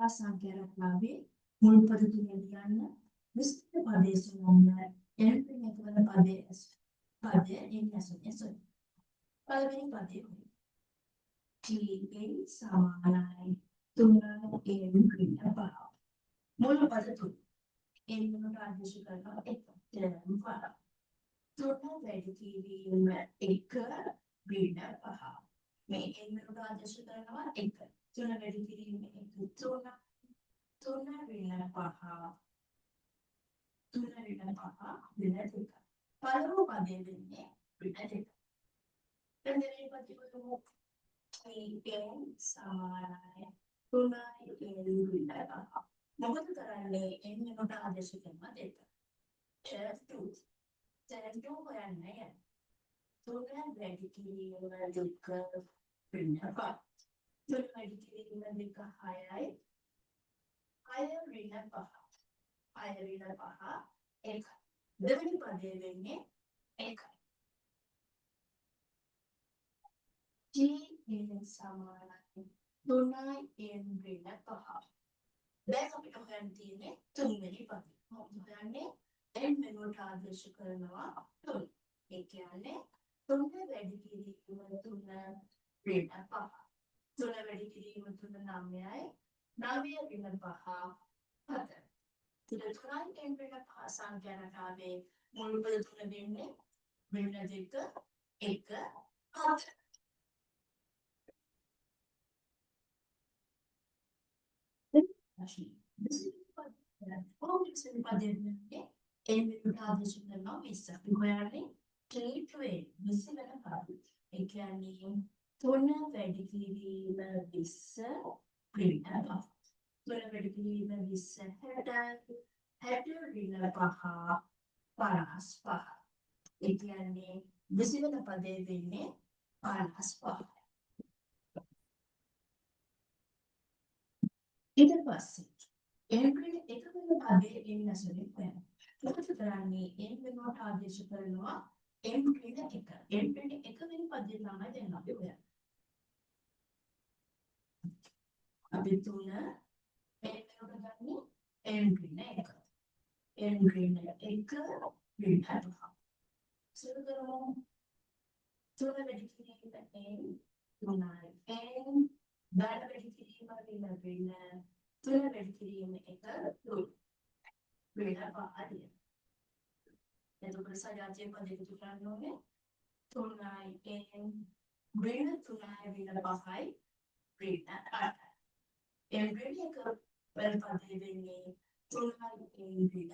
සංඛ්‍යාරත්නාවේ මුල් පද තුන ලියන්න විස්තර පදයේ සොයන්න එල්පින් එකවල පදයේ ඉන්නසුනේ සොයන්න. පළවෙනි පදයේ TN සමානයි 3 n ක්‍රිය 5. මුල් පද තුන n වලට ආදේශ කරනවා 1 term 5. 3 වැඩි කිරීම 1 ක්‍රිය 5. මේ n වලට ආදේශ කරනවා 1 3 වැඩි කිරීම 1 3 3 ක්‍රිය 5 3 ක්‍රිය 5 ක්‍රිය 2. පළමු පදයේ වෙන්නේ ක්‍රිය 2. දෙවෙනි පදයේ වලු TN සමානයි 3 n ක්‍රිය 5. මොකද කරන්නේ n වලට ආදේශ කරනවා 2. term 2 හොයන්නේ 3 වැඩි කිරීම 2 ක්‍රිය 5. 3 වැඩි කිරීම 2 6යි 6 ක්‍රිය 5 6 ක්‍රිය 5 1. දෙවෙනි පදයේ වෙන්නේ 1. TN සමානයි 3 n ක්‍රිය 5. දැන් අපිට හොයන්න තියෙන්නේ තුන්වෙනි පදය. මොකද හොයන්නේ n වෙනුවට ආදේශ කරනවා 3. ඒ කියන්නේ 3 වැඩි කිරීම 3 ක්‍රිය 5. 3 වැඩි කිරීම 3 9යි 9 ක්‍රිය 5 7. තුනයි n ක්‍රිය 5 සංඛ්‍යාරකාවේ මුල් පද තුන වෙන්නේ ක්‍රිය 2 1 7. පොලිසින් පදයේ n වෙනුවට ආදේශ කරනවා 20. හොයන්නේ T12 20 වෙන පද. ඒ කියන්නේ 3 වැඩි කිරීම 20 ක්‍රිය 5. 3 වැඩි කිරීම 20 60 60 ක්‍රිය 5 55. ඒ කියන්නේ 20 වෙන පදයේ වෙන්නේ 55. ඊට පස්සේ n ක්‍රිය 1 වෙන පදයේ ඉන්නසුනේ හොයන්න. මොකද කරන්නේ n වෙනුවට ආදේශ කරනවා n ක්‍රිය 1. n ක්‍රිය 1 වෙන පදේ තමයි දැන් අපි හොයන්නේ. අපි තුන n වෙනුවට ගන්නේ n ක්‍රිය 1. n ක්‍රිය 1 ක්‍රිය 5. සුළු කරමු. 3 වැඩි කිරීම n 3යි n දාන වැඩි කිරීම ක්‍රිය 3 වැඩි කිරීම 1 2 ක්‍රිය 5 එතකොට සජාතීය පදයක තුනක් ඕනේ 3යි n ක්‍රිය 3යි ක්‍රිය 5යි ක්‍රිය 8යි n ක්‍රිය 1 වල පදයේ වෙන්නේ 3යි n ක්‍රිය